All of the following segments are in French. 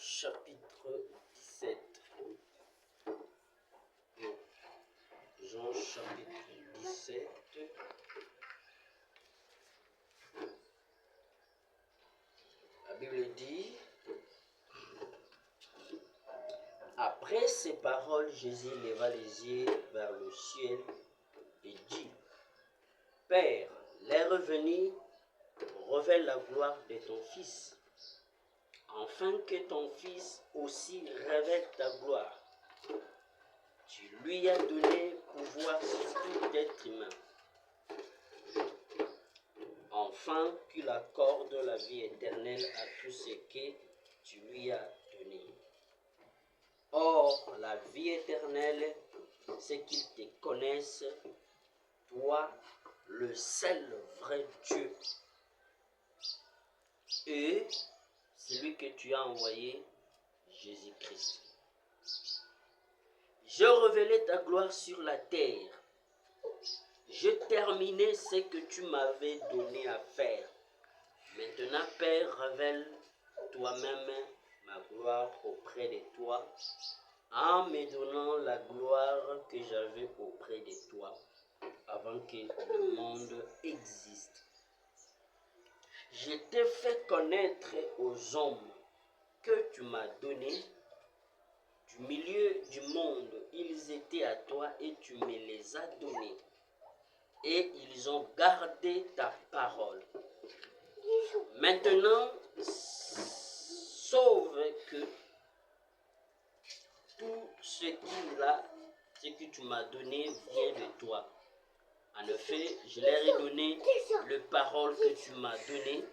chapitre 17. Jean chapitre 17. La Bible dit, après ces paroles, Jésus leva les yeux vers le ciel et dit, Père, l'heure est venue, révèle la gloire de ton Fils, afin que ton Fils aussi révèle ta gloire. Tu lui as donné pouvoir sur tout être humain, afin qu'il accorde la vie éternelle à tous ceux que tu lui as donnés. Or, la vie éternelle, c'est qu'ils te connaissent, toi, le seul vrai Dieu, et celui que tu as envoyé, Jésus-Christ. Je révélai ta gloire sur la terre. Je terminai ce que tu m'avais donné à faire. Maintenant, Père, révèle toi-même ma gloire auprès de toi, en me donnant la gloire que j'avais auprès de toi avant que le monde existe. Je t'ai fait connaître aux hommes que tu m'as donnés. Du milieu du monde, ils étaient à toi et tu me les as donnés. Et ils ont gardé ta parole. Maintenant, sauve que tout ce que tu m'as donné vient de toi. En effet, je leur ai donné les paroles que tu m'as données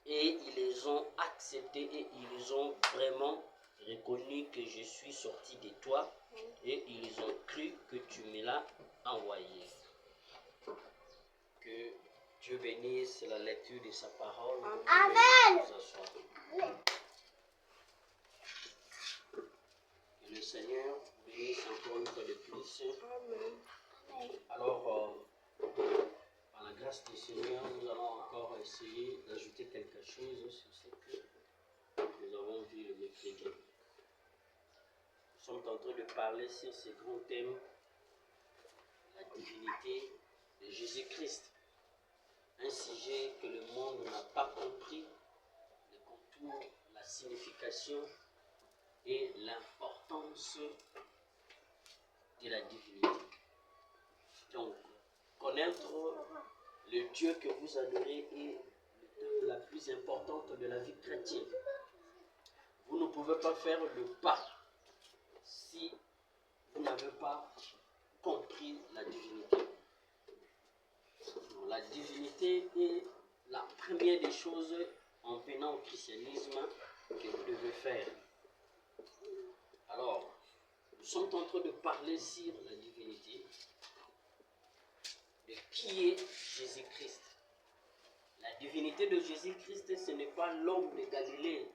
et ils les ont acceptées et ils ont vraiment reconnu que je suis sorti de toi et ils ont cru que tu me l'as envoyé. Que Dieu bénisse la lecture de sa parole. Amen. Que le Seigneur bénisse encore une fois de plus. Amen. Alors, par la grâce du Seigneur, nous allons encore essayer d'ajouter quelque chose sur ce que nous avons vu le mercredi. Nous sommes en train de parler sur ce grand thème, la divinité de Jésus-Christ. Un sujet que le monde n'a pas compris, le contour, la signification et l'importance de la divinité. Donc, connaître le Dieu que vous adorez est l'étape la plus importante de la vie chrétienne. Vous ne pouvez pas faire le pas si vous n'avez pas compris la divinité. La divinité est la première des choses en venant au christianisme que vous devez faire. Alors, nous sommes en train de parler sur la divinité, de qui est Jésus-Christ. La divinité de Jésus-Christ, ce n'est pas l'homme de Galilée,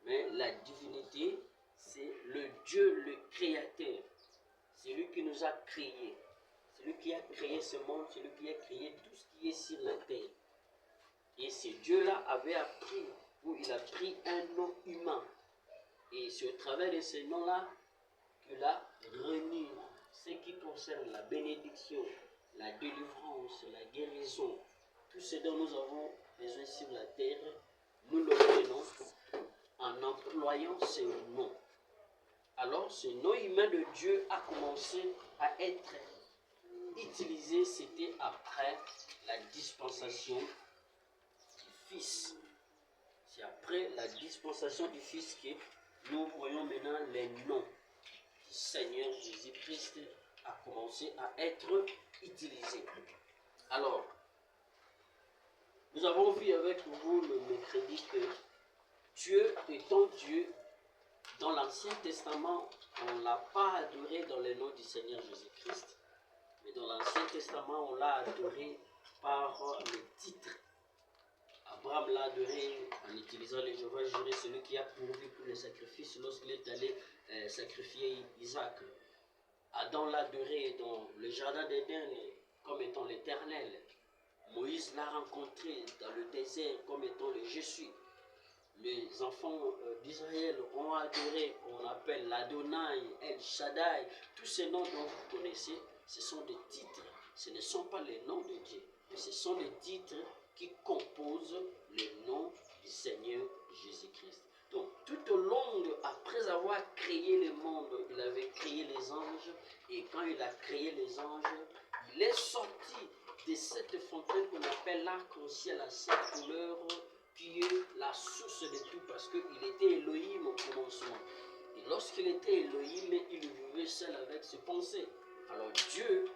mais la divinité, c'est le Dieu, le Créateur. C'est lui qui nous a créés. C'est lui qui a créé ce monde, c'est lui qui a créé tout ce qui est sur la terre. Et ce Dieu-là avait appris, ou il a pris un nom humain. Et c'est au travers de ce nom-là qu'il a remis ce qui concerne la bénédiction, la délivrance, la guérison, tout ce dont nous avons besoin sur la terre, nous l'obtenons en employant ce nom. Alors, ce nom humain de Dieu a commencé à être utilisé, c'était après la dispensation du Fils. C'est après la dispensation du Fils que nous voyons maintenant les noms du Seigneur Jésus-Christ a commencé à être utilisé. Alors, nous avons vu avec vous le mercredi que Dieu étant Dieu, dans l'Ancien Testament, on ne l'a pas adoré dans le nom du Seigneur Jésus-Christ, mais dans l'Ancien Testament, on l'a adoré par le titre. Abraham l'a adoré en utilisant le Jéhovah Jireh, celui qui a pourvu pour le sacrifice lorsqu'il est allé sacrifier Isaac. Adam l'a adoré dans le jardin d'Éden comme étant l'Éternel. Moïse l'a rencontré dans le désert comme étant le Je suis. les enfants d'Israël ont adoré, on appelle l'Adonai, El Shaddai, tous ces noms dont vous connaissez, ce sont des titres, ce ne sont pas les noms de Dieu, mais ce sont des titres qui composent le nom du Seigneur Jésus-Christ. Donc, tout au long, après avoir créé le monde, il avait créé les anges, et quand il a créé les anges, il est sorti de cette fontaine qu'on appelle l'arc-en-ciel à 7 couleurs, qui est la source de tout, parce qu'il était Elohim au commencement. Et lorsqu'il était Elohim, il vivait seul avec ses pensées. Alors Dieu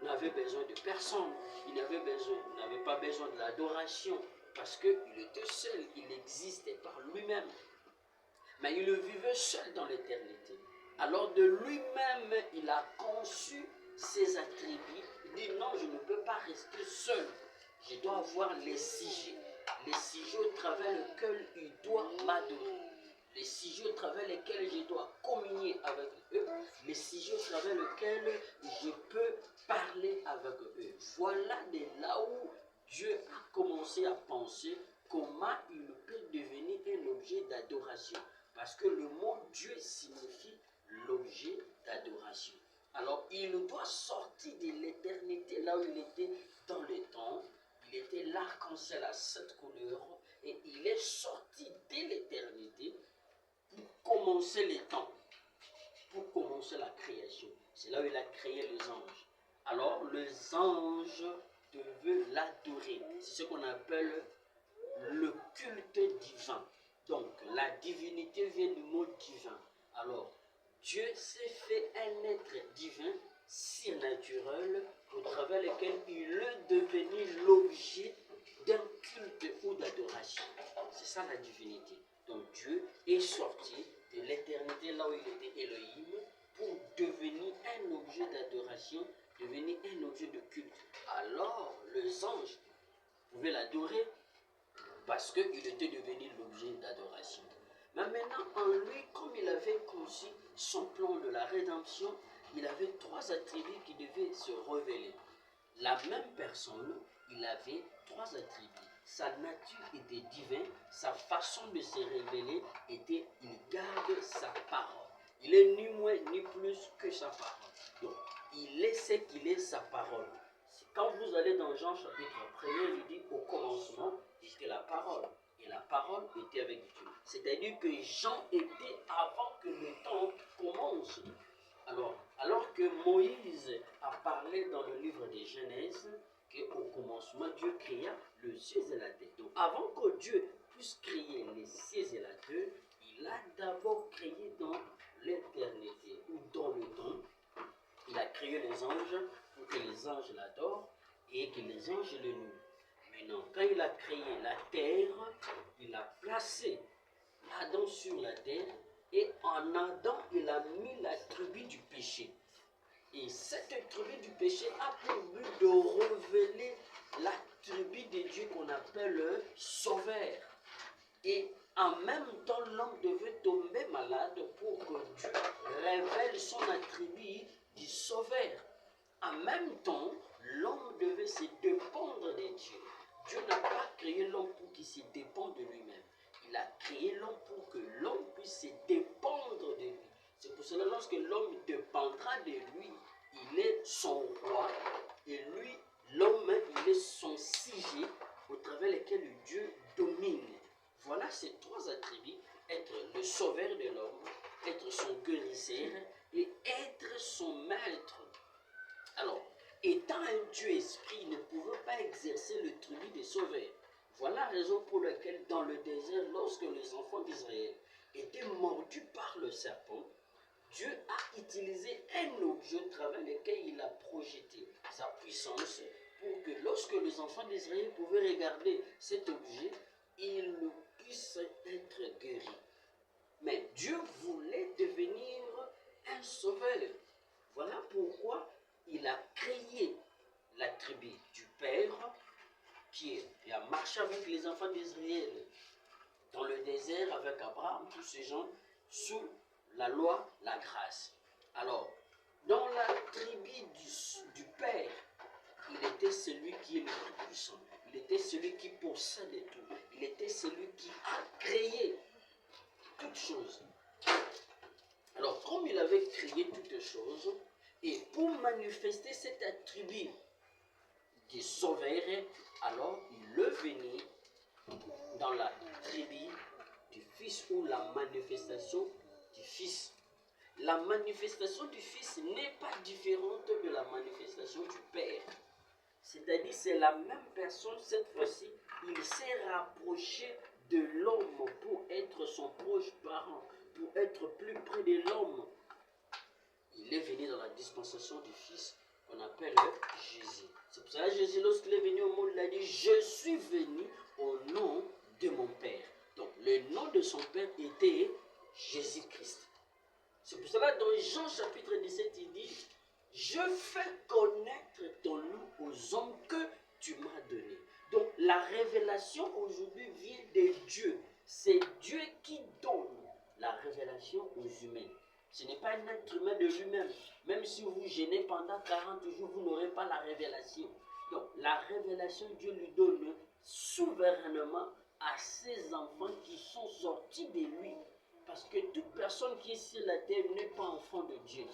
n'avait besoin de personne, il n'avait pas besoin de l'adoration, parce qu'il était seul, il existait par lui-même. Mais il vivait seul dans l'éternité. Alors de lui-même, il a conçu ses attributs. Il dit non, je ne peux pas rester seul. Je dois avoir les sujets au travers lesquels il doit m'adorer. Les sujets au travers lesquels je dois communier avec eux. Les sujets au travers lesquels je peux parler avec eux. Voilà de là où Dieu a commencé à penser comment il peut devenir un objet d'adoration. Parce que le mot Dieu signifie l'objet d'adoration. Alors, il doit sortir de l'éternité, là où il était dans le temps. Il était l'arc-en-ciel à 7 couleurs. Et il est sorti de l'éternité pour commencer les temps, pour commencer la création. C'est là où il a créé les anges. Alors, les anges devaient l'adorer. C'est ce qu'on appelle le culte divin. Donc, la divinité vient du mot divin. Alors, Dieu s'est fait un être divin, surnaturel, au travers lequel il est devenu l'objet d'un culte ou d'adoration. C'est ça la divinité. Donc, Dieu est sorti de l'éternité, là où il était Elohim, pour devenir un objet d'adoration, devenir un objet de culte. Alors, les anges pouvaient l'adorer, parce qu'il était devenu l'objet d'adoration. Mais maintenant, en lui, comme il avait conçu son plan de la rédemption, il avait 3 attributs qui devaient se révéler. La même personne, il avait 3 attributs. Sa nature était divine, sa façon de se révéler était, il garde sa parole. Il est ni moins ni plus que sa parole. Donc, il est ce qu'il est, sa parole. Quand vous allez dans Jean chapitre 1er, il dit au commencement était la parole. Et la parole était avec Dieu. C'est-à-dire que Jean était avant que le temps commence. Alors que Moïse a parlé dans le livre de Genèse qu'au commencement, Dieu créa le ciel et la terre. Donc avant que Dieu puisse créer les cieux et la terre, il a d'abord créé dans l'éternité ou dans le temps. Il a créé les anges pour que les anges l'adorent et que les anges le louent. Maintenant, quand il a créé la terre, il a placé Adam sur la terre et en Adam, il a mis la tribu du péché. Et cette tribu du péché a pour but de révéler la tribu de Dieu qu'on appelle Sauveur. Et en même temps, l'homme devait tomber malade pour que Dieu révèle son attribut du Sauveur. En même temps, l'homme devait se dépendre de Dieu. Dieu n'a pas créé l'homme pour qu'il se dépende de lui-même. Il a créé l'homme pour que l'homme puisse se dépendre de lui. C'est pour cela que lorsque l'homme dépendra de lui, il est son roi. Et lui, l'homme, il est son sujet au travers lequel Dieu domine. Voilà ces 3 attributs, être le sauveur de l'homme, être son guérisseur et être son maître. Alors, étant un Dieu esprit, il ne pouvait pas exercer le tribut des sauveurs. Voilà la raison pour laquelle dans le désert, lorsque les enfants d'Israël étaient mordus par le serpent, Dieu a utilisé un objet au travers lequel il a projeté sa puissance pour que lorsque les enfants d'Israël pouvaient regarder cet objet, ils puissent être guéris. Mais Dieu voulait devenir un sauveur. Voilà pourquoi il a créé la tribu du Père qui a marché avec les enfants d'Israël dans le désert avec Abraham, tous ces gens, sous la loi, la grâce. Alors, dans la tribu du Père, il était celui qui est le plus puissant. Il Il était celui qui possède tout. Il était celui qui a créé toutes choses. Alors, comme il avait créé toutes choses, et pour manifester cet attribut de sauveur, alors il est venu dans la tribu du Fils ou la manifestation du Fils. La manifestation du Fils n'est pas différente de la manifestation du Père. C'est-à-dire c'est la même personne, cette fois-ci, il s'est rapproché de l'homme pour être son proche parent, pour être plus près de l'homme. Il est venu dans la dispensation du Fils qu'on appelle Jésus. C'est pour ça que Jésus, lorsqu'il est venu au monde, il a dit « Je suis venu au nom de mon Père ». Donc le nom de son Père était Jésus-Christ. C'est pour cela dans Jean chapitre 17, il dit « Je fais connaître ton nom aux hommes que tu m'as donné ». Donc la révélation aujourd'hui vient de Dieu. C'est Dieu qui donne la révélation aux humains. Ce n'est pas un être humain de lui-même. Même si vous gênez pendant 40 jours, vous n'aurez pas la révélation. Donc la révélation, Dieu lui donne souverainement à ses enfants qui sont sortis de lui. Parce que toute personne qui est sur la terre n'est pas enfant de Dieu.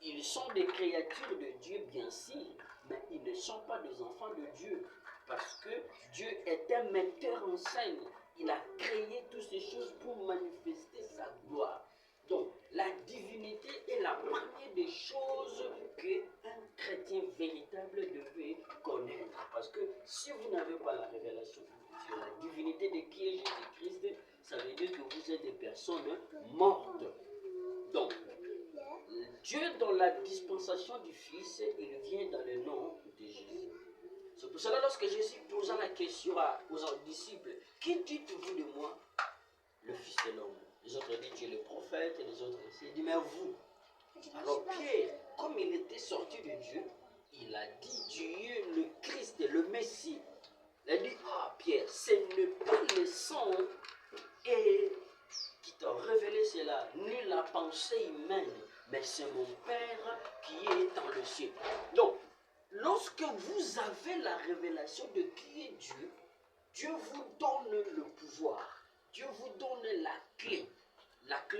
Ils sont des créatures de Dieu, bien sûr, mais ils ne sont pas des enfants de Dieu. Parce que Dieu est un metteur en scène. Il a créé toutes ces choses pour manifester sa gloire. Donc, la divinité est la première des choses qu'un chrétien véritable devait connaître. Parce que si vous n'avez pas la révélation sur la divinité de qui est Jésus-Christ, ça veut dire que vous êtes des personnes mortes. Donc, Dieu dans la dispensation du Fils, il vient dans le nom de Jésus. C'est pour cela lorsque Jésus posa la question aux disciples, qui dites-vous de moi, le Fils de l'homme? Les autres disent tu es le prophète, et les autres aussi. Il dit mais vous. Alors Pierre, comme il était sorti de Dieu, il a dit tu es le Christ, le Messie. Il a dit ah Pierre, ce n'est pas le sang et qui t'a révélé cela, ni la pensée humaine, mais c'est mon Père qui est dans le ciel. Donc, lorsque vous avez la révélation de qui est Dieu, Dieu vous donne le pouvoir. Dieu vous donne la clé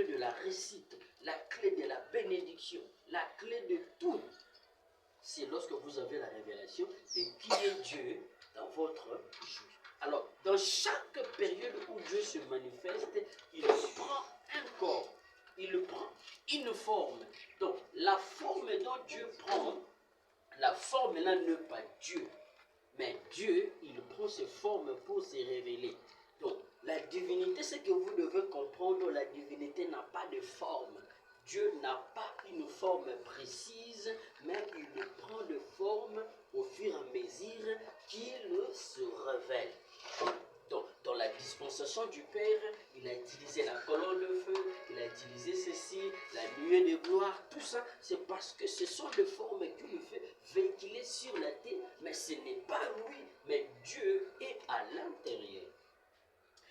de la réussite, la clé de la bénédiction, la clé de tout. C'est lorsque vous avez la révélation de qui est Dieu dans votre vie. Alors, dans chaque période où Dieu se manifeste, il prend un corps, il prend une forme. Donc, la forme dont Dieu prend, la forme là n'est pas Dieu. Mais Dieu, il prend ses formes pour se révéler. Donc, la divinité, c'est que vous devez comprendre, la divinité n'a pas de forme. Dieu n'a pas une forme précise, mais il prend de forme au fur et à mesure qu'il se révèle. Donc, dans la dispensation du Père, il a utilisé la colonne de feu, il a utilisé ceci, la nuée de gloire, tout ça, c'est parce que ce sont des formes qu'il fait véhiculer sur la terre, mais ce n'est pas lui, mais Dieu est à l'intérieur.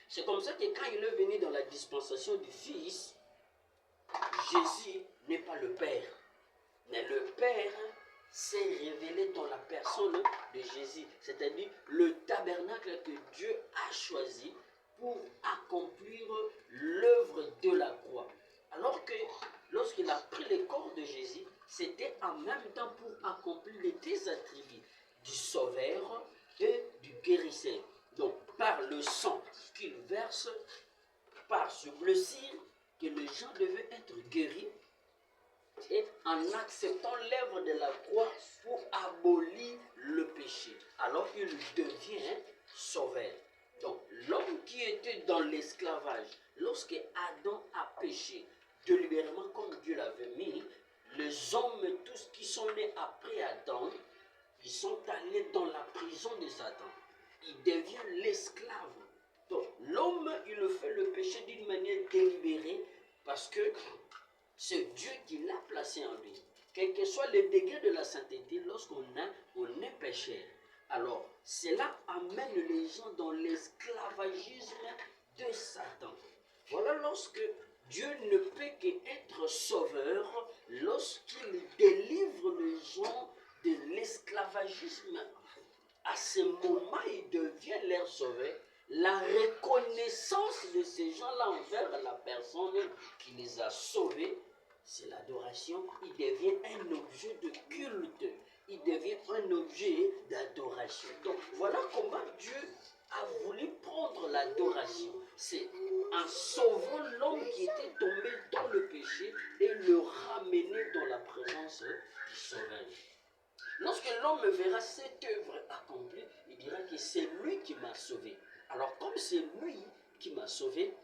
C'est comme ça que quand il est venu dans la dispensation du Fils, Jésus n'est pas le Père, mais le Père s'est révélé dans la personne de Jésus, c'est-à-dire le tabernacle que Dieu a choisi pour accomplir l'œuvre de la croix. Alors que lorsqu'il a pris le corps de Jésus, c'était en même temps pour accomplir les deux attributs du sauveur et du guérisseur. Donc par le sang qu'il verse, par ce blessure, que les gens devaient être guéris, et en acceptant l'œuvre de la croix pour abolir le péché. Alors il devient sauveur. Donc l'homme qui était dans l'esclavage, lorsque Adam a péché, délibérément comme Dieu l'avait mis, les hommes, tous qui sont nés après Adam, ils sont allés dans la prison de Satan. Il devient l'esclave. Donc l'homme, il fait le péché d'une manière délibérée parce que c'est Dieu qui l'a placé en lui. Quel que soit le degré de la sainteté, lorsqu'on est pécheur, alors cela amène les gens dans l'esclavagisme de Satan. Voilà lorsque Dieu ne peut qu'être sauveur lorsqu'il délivre les gens de l'esclavagisme à ce moment, il devient leur sauveur. La reconnaissance de ces gens-là envers la personne qui les a sauvés, c'est l'adoration. Il devient un objet de culte. Il devient un objet d'adoration. Donc voilà comment Dieu a voulu prendre l'adoration. C'est en sauvant l'homme qui était tombé dans le péché et le ramener dans la présence du Sauveur. Lorsque l'homme verra cette œuvre accomplie, il dira que c'est lui qui m'a sauvé. Alors comme c'est lui qui m'a sauvé,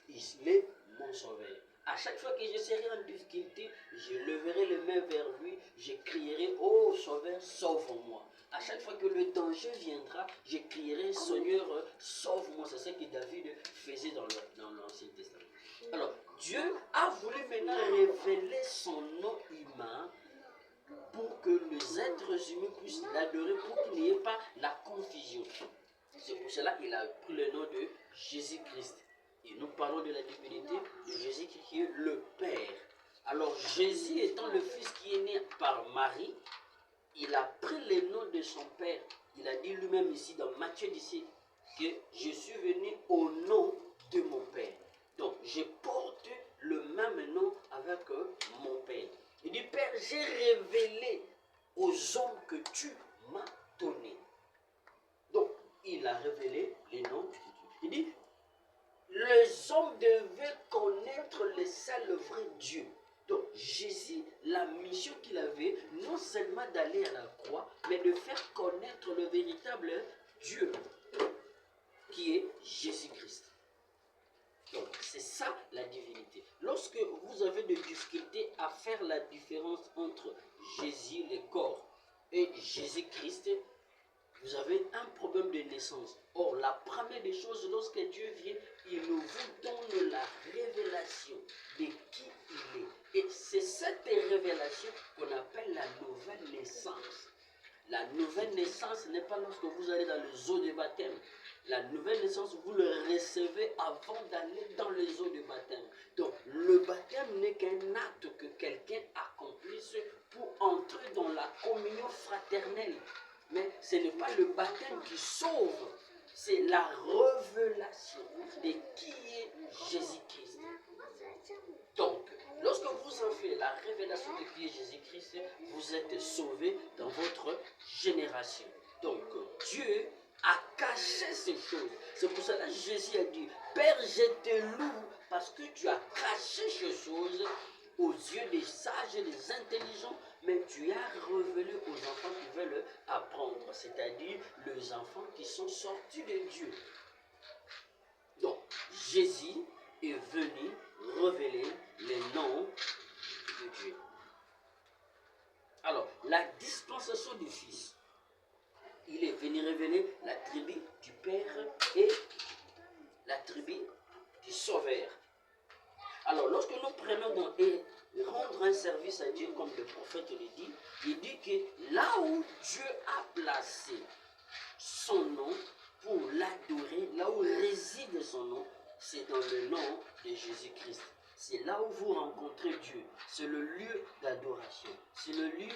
il est mon sauveur. À chaque fois que je serai en difficulté, je leverai les mains vers lui, je crierai, oh Sauveur, sauve-moi. À chaque fois que le danger viendra, je crierai, Seigneur, sauve-moi. C'est ce que David faisait dans l'Ancien Testament. Alors, Dieu a voulu maintenant révéler son nom humain pour que les êtres humains puissent l'adorer, pour qu'il n'y ait pas la confusion. C'est pour cela qu'il a pris le nom de Jésus-Christ. Et nous parlons de la divinité de Jésus qui est le Père. Alors Jésus étant le Fils qui est né par Marie, il a pris le nom de son Père. Il a dit lui-même ici dans Matthieu 17 que je suis venu au nom de mon Père. Donc je porte le même nom avec mon Père. Il dit, Père, j'ai révélé aux hommes que tu m'as donné. Donc, il a révélé les noms de Dieu. Il dit, les hommes devaient connaître le seul vrai Dieu. Donc, Jésus, la mission qu'il avait, non seulement d'aller à la croix, mais de faire connaître le véritable Dieu, qui est Jésus-Christ. Donc, c'est ça la divinité. Lorsque vous avez des difficultés à faire la différence entre Jésus, le corps, et Jésus-Christ, vous avez un problème de naissance. Or, la première des choses, lorsque Dieu vient, il nous donne la révélation de qui il est. Et c'est cette révélation qu'on appelle la nouvelle naissance. La nouvelle naissance n'est pas lorsque vous allez dans les eaux de baptême. La nouvelle naissance, vous le recevez avant d'aller dans les eaux de baptême. Donc, le baptême n'est qu'un acte que quelqu'un accomplisse pour entrer dans la communion fraternelle. Mais ce n'est pas le baptême qui sauve, c'est la révélation de qui est Jésus-Christ. Donc, lorsque vous en faites la révélation de qui est Jésus-Christ, vous êtes sauvés dans votre génération. Donc, Dieu a caché ces choses. C'est pour cela que Jésus a dit, Père, je te loue parce que tu as caché ces choses aux yeux des sages et des intelligents, mais tu as révélé aux enfants qui veulent apprendre, c'est-à-dire les enfants qui sont sortis de Dieu. Donc, Jésus est venu révéler les noms de Dieu. Alors, la dispensation du Fils, il est venu révéler la tribu du Père et la tribu du Sauveur. Alors, lorsque nous prenons et rendre un service à Dieu, comme le prophète le dit, il dit que là où Dieu a placé son nom pour l'adorer, là où réside son nom, c'est dans le nom de Jésus-Christ. C'est là où vous rencontrez Dieu. C'est le lieu d'adoration. C'est le lieu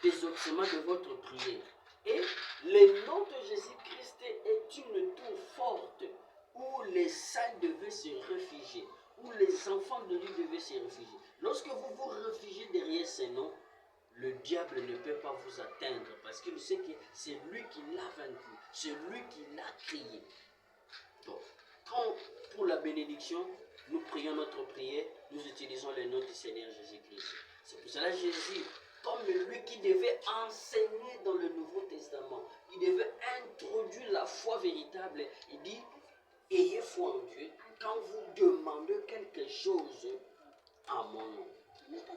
d'exaucement de votre prière. Et le nom de Jésus-Christ est une tour forte où les saints devaient se réfugier, où les enfants de Dieu devaient se réfugier. Lorsque vous vous réfugiez derrière ce nom, le diable ne peut pas vous atteindre parce qu'il sait que c'est lui qui l'a vaincu, c'est lui qui l'a créé. Donc, quand pour la bénédiction, nous prions notre prière, nous utilisons le nom du Seigneur Jésus-Christ. C'est pour cela que Jésus, comme lui qui devait enseigner dans le Nouveau Testament, il devait introduire la foi véritable. Il dit, ayez foi en Dieu quand vous demandez quelque chose en mon nom.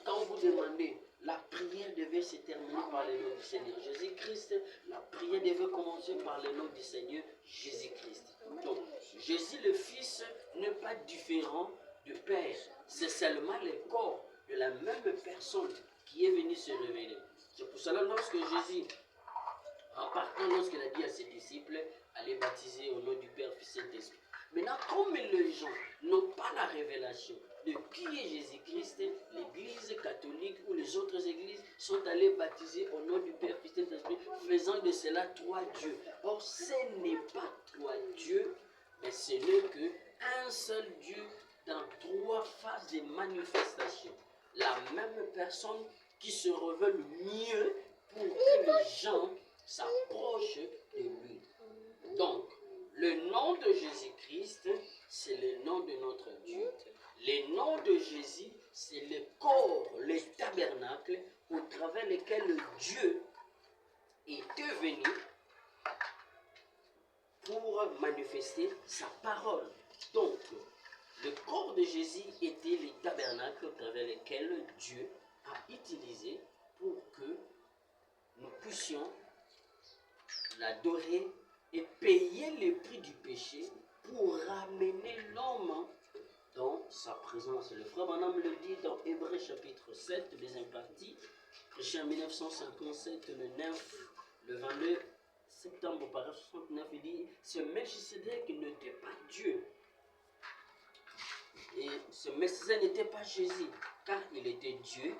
Quand vous demandez, la prière devait se terminer par le nom du Seigneur Jésus-Christ. La prière devait commencer par le nom du Seigneur Jésus-Christ. Donc, Jésus le Fils n'est pas différent du Père. C'est seulement le corps de la même personne qui est venu se révéler. C'est pour cela lorsque Jésus, en partant, lorsqu'il a dit à ses disciples, allez baptiser au nom du Père, Fils et Saint-Esprit. Maintenant, comme les gens n'ont pas la révélation de qui est Jésus-Christ, l'Église catholique ou les autres églises sont allées baptiser au nom du Père, Fils et Saint-Esprit, faisant de cela 3 dieux. Or, ce n'est pas 3 dieux, mais ce n'est qu'un seul Dieu dans 3 phases de manifestation. La même personne qui se révèle mieux pour que les gens s'approchent de lui. Donc, le nom de Jésus-Christ, c'est le nom de notre Dieu. Le nom de Jésus, c'est le corps, le tabernacle au travers lequel Dieu était venu pour manifester sa parole. Donc, le corps de Jésus était le tabernacle au travers lequel Dieu a utilisé pour que nous puissions l'adorer et payer le prix du péché pour ramener l'homme dans sa présence. Le frère Branham le dit dans Hébreux chapitre 7, deuxième partie, prêché en 1957, le 9, le 22 septembre, paragraphe 69, il dit, ce Melchisedec n'était pas Dieu. Et ce Messie n'était pas Jésus, car il était Dieu.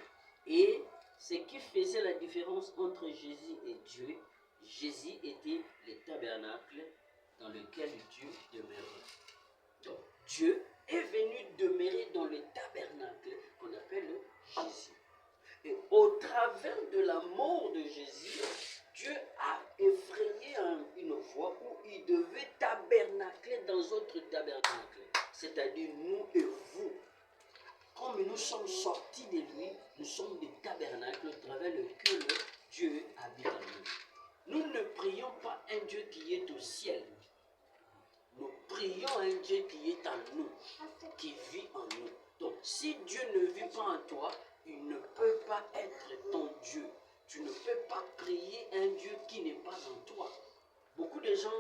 Et ce qui faisait la différence entre Jésus et Dieu, Jésus était le tabernacle dans lequel Dieu demeurait. Donc, Dieu est venu demeurer dans le tabernacle qu'on appelle Jésus. Et au travers de la mort de Jésus, Dieu a effrayé une voie où il devait tabernacler dans notre tabernacle, c'est-à-dire nous et vous. Comme nous sommes sortis de lui, nous sommes des tabernacles au travers lequel Dieu habite en nous. Nous ne prions pas un Dieu qui est au ciel. Nous prions un Dieu qui est en nous, qui vit en nous. Donc, si Dieu ne vit pas en toi, il ne peut pas être ton Dieu. Tu ne peux pas prier un Dieu qui n'est pas en toi. Beaucoup de gens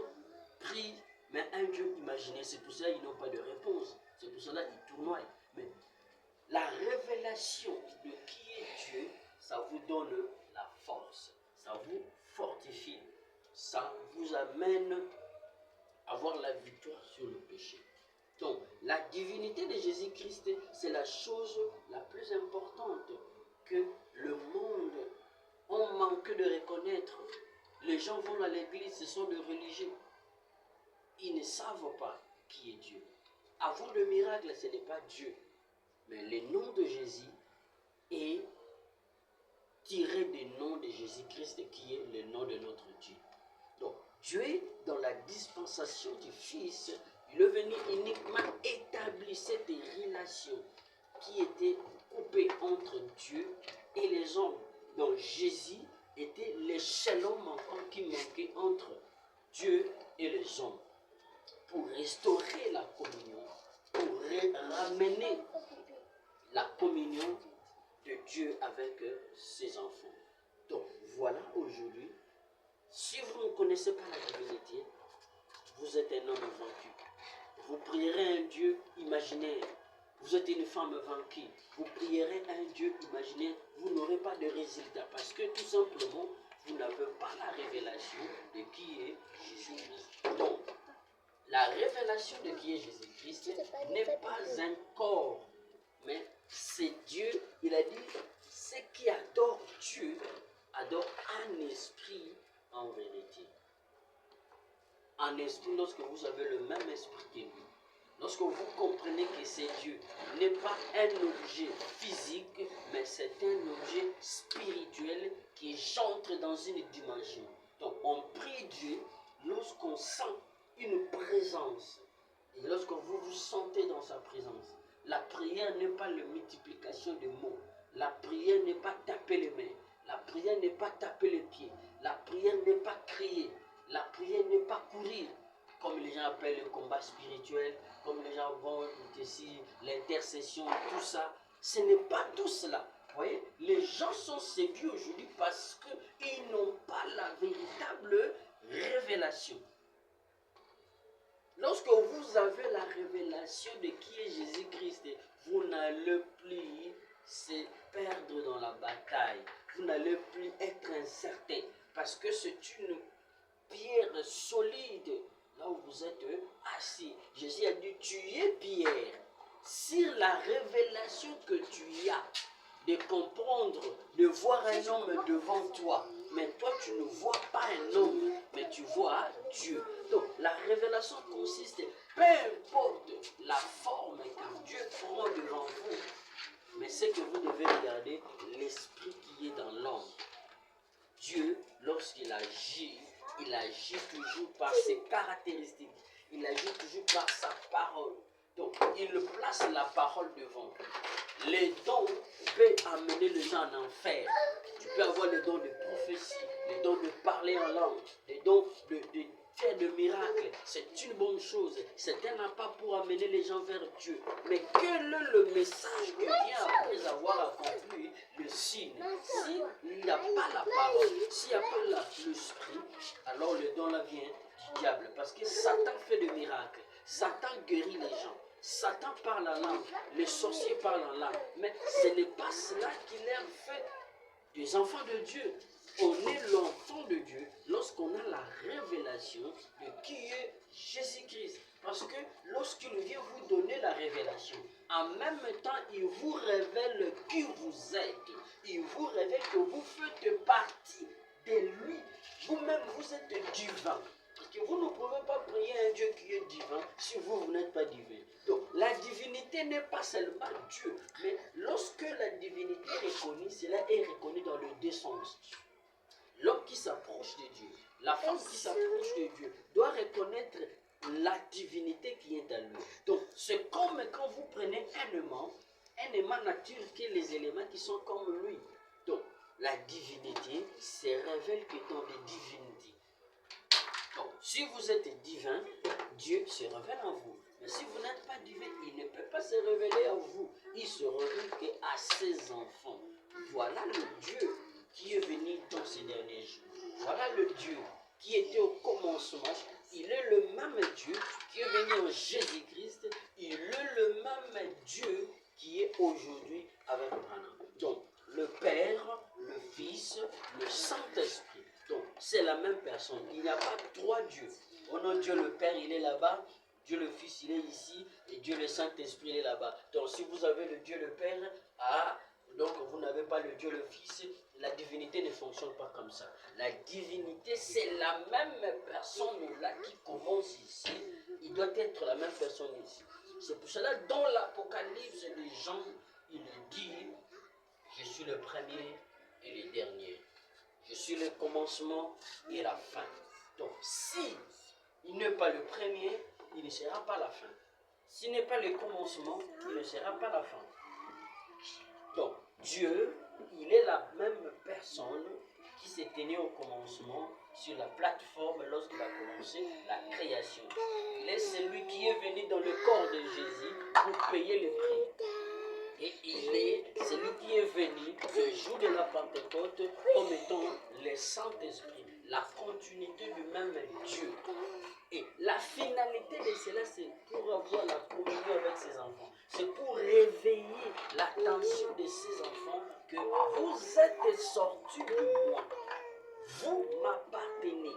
prient, mais un Dieu imaginé. C'est pour ça qu'ils n'ont pas de réponse. C'est pour cela qu'ils tournoient. Mais la révélation de qui est Dieu, ça vous donne la force. Ça vous fortifie. Ça vous amène à avoir la victoire sur le péché. Donc, la divinité de Jésus-Christ, c'est la chose la plus importante que le monde a manqué de reconnaître. Les gens vont à l'église, ce sont des religieux. Ils ne savent pas qui est Dieu. Avoir le miracle, ce n'est pas Dieu. Mais le nom de Jésus est tiré du nom de Jésus-Christ qui est le nom de notre Dieu. Donc, Dieu, dans la dispensation du Fils, il est venu uniquement établir cette relation qui était coupée entre Dieu et les hommes. Donc, Jésus était l'échelon manquant qui manquait entre Dieu et les hommes. Pour restaurer la communion, pour ramener la communion de Dieu avec ses enfants. Donc, voilà aujourd'hui. Si vous ne connaissez pas la divinité, vous êtes un homme vaincu. Vous prierez un Dieu imaginaire. Vous êtes une femme vaincue. Vous prierez un Dieu imaginaire. Vous n'aurez pas de résultat parce que tout simplement, vous n'avez pas la révélation de qui est Jésus-Christ. Donc, la révélation de qui est Jésus-Christ n'est pas un corps, mais c'est Dieu. Il a dit, ceux qui adorent Dieu adorent un esprit en vérité. En esprit, lorsque vous avez le même esprit que lui, lorsque vous comprenez que c'est Dieu, n'est pas un objet physique, mais c'est un objet spirituel qui entre dans une dimension. Donc on prie Dieu lorsqu'on sent une présence. Et lorsque vous vous sentez dans sa présence, la prière n'est pas la multiplication de mots. La prière n'est pas taper les mains. La prière n'est pas taper les pieds. La prière n'est pas crier. La prière n'est pas courir, comme les gens appellent le combat spirituel, comme les gens vont ici, l'intercession, tout ça. Ce n'est pas tout cela. Vous voyez, les gens sont séduits aujourd'hui parce qu'ils n'ont pas la véritable révélation. Lorsque vous avez la révélation de qui est Jésus-Christ, vous n'allez plus se perdre dans la bataille. Vous n'allez plus être incertain parce que c'est une pierre solide là où vous êtes assis. Jésus a dit, tu es pierre. Sur la révélation que tu as de comprendre, de voir un homme devant toi. Mais toi, tu ne vois pas un homme, mais tu vois Dieu. Donc, la révélation consiste, peu importe la forme que Dieu prend devant vous, mais c'est que vous devez regarder l'esprit qui est dans l'homme. Dieu, lorsqu'il agit, il agit toujours par ses caractéristiques. Il agit toujours par sa parole. Donc, il place la parole devant. Les dons peuvent amener les gens en enfer. Tu peux avoir le don de prophétie, le don de parler en langue, le don de faire de miracles. C'est une bonne chose. C'est un pas pour amener les gens vers Dieu. Mais quel est le message que vient après avoir accompli le signe? S'il n'y a pas la parole, s'il n'y a pas l'esprit, alors le don là vient du diable. Parce que Satan fait des miracles. Satan guérit les gens. Satan parle en langue, les sorciers parlent en langue, mais ce n'est pas cela qui leur fait des enfants de Dieu. On est l'enfant de Dieu lorsqu'on a la révélation de qui est Jésus-Christ. Parce que lorsqu'il vient vous donner la révélation, en même temps, il vous révèle qui vous êtes. Il vous révèle que vous faites partie de lui. Vous-même, vous êtes divin. Parce que vous ne pouvez pas prier un Dieu qui est divin si vous n'êtes pas divin. Donc, la divinité n'est pas seulement Dieu, mais lorsque la divinité est reconnue, cela est reconnu dans le deux sens. L'homme qui s'approche de Dieu, la femme qui s'approche de Dieu, doit reconnaître la divinité qui est à lui. Donc, c'est comme quand vous prenez un aimant nature qui est les éléments qui sont comme lui. Donc, la divinité se révèle que dans les divinités. Donc, si vous êtes divin, Dieu se révèle en vous. Mais si vous n'êtes pas divin, il ne peut pas se révéler à vous. Il se révèle qu'à ses enfants. Voilà le Dieu qui est venu dans ces derniers jours. Voilà le Dieu qui était au commencement. Il est le même Dieu qui est venu en Jésus-Christ. Il est le même Dieu qui est aujourd'hui avec Branham. Donc, le Père, le Fils, le Saint-Esprit. Donc, c'est la même personne. Il n'y a pas trois dieux. Oh non, Dieu le Père, il est là-bas. Dieu le Fils, il est ici. Et Dieu le Saint-Esprit, il est là-bas. Donc, si vous avez le Dieu le Père, donc vous n'avez pas le Dieu le Fils, la divinité ne fonctionne pas comme ça. La divinité, c'est la même personne là qui commence ici. Il doit être la même personne ici. C'est pour cela, dans l'Apocalypse des gens, il dit, je suis le premier et le dernier. Je suis le commencement et la fin. Donc, si il n'est pas le premier, il ne sera pas la fin. S'il n'est pas le commencement, il ne sera pas la fin. Donc, Dieu, il est la même personne qui s'est tenue au commencement sur la plateforme lorsqu'il a commencé la création. Il est celui qui est venu dans le corps de Jésus pour payer le prix. Et il est celui qui est venu le jour de la Pentecôte comme étant le Saint-Esprit, la continuité du même Dieu. Et la finalité de cela, c'est pour avoir la communion avec ses enfants. C'est pour réveiller l'attention de ses enfants que vous êtes sortis de moi. Vous m'appartenez.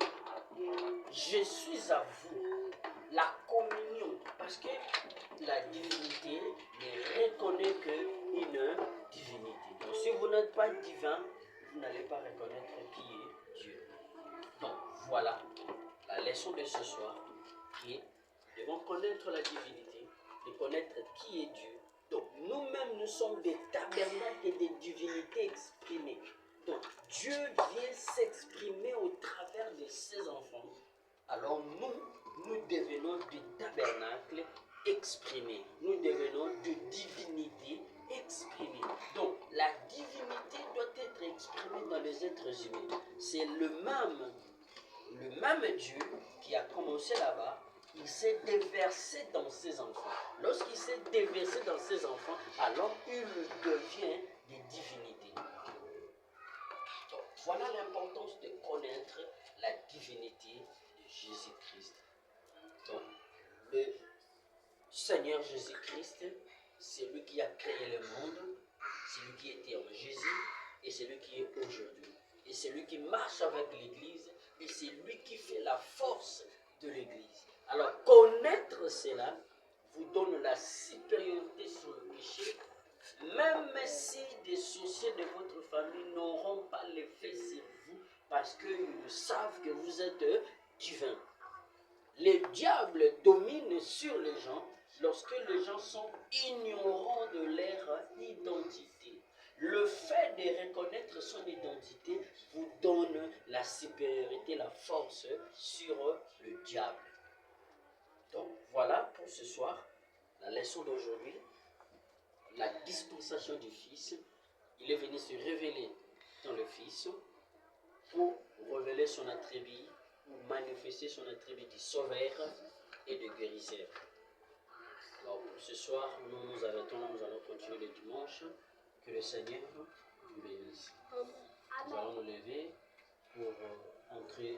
Je suis à vous. La communion. Parce que la divinité ne reconnaît qu'une divinité. Donc si vous n'êtes pas divin, vous n'allez pas reconnaître qui est Dieu. Donc voilà la leçon de ce soir qui est nous devons connaître la divinité, de connaître qui est Dieu. Donc nous-mêmes nous sommes des tabernacles et des divinités exprimées. Donc Dieu vient s'exprimer au travers de ses enfants. Alors nous devenons des tabernacles exprimés. Nous devenons des divinités exprimées. Donc la divinité doit être exprimée dans les êtres humains. C'est le même Dieu qui a commencé là-bas. Il s'est déversé dans ses enfants. Lorsqu'il s'est déversé dans ses enfants, alors il devient des divinités. Donc, voilà l'importance de connaître la divinité de Jésus-Christ. Donc, le Seigneur Jésus-Christ, c'est lui qui a créé le monde, c'est lui qui était en Jésus et c'est lui qui est aujourd'hui. Et c'est lui qui marche avec l'Église et c'est lui qui fait la force de l'Église. Alors, connaître cela vous donne la supériorité sur le péché, même si des associés de votre famille n'auront pas l'effet sur vous parce qu'ils savent que vous êtes divin. Les diables dominent sur les gens lorsque les gens sont ignorants de leur identité. Le fait de reconnaître son identité vous donne la supériorité, la force sur le diable. Donc voilà pour ce soir, la leçon d'aujourd'hui, la dispensation du Fils. Il est venu se révéler dans le Fils pour révéler son attribut, pour manifester son attribut de sauveur et de guérisseur. Alors pour ce soir, nous nous arrêtons, nous allons continuer le dimanche. Que le Seigneur nous bénisse. Nous allons nous lever pour entrer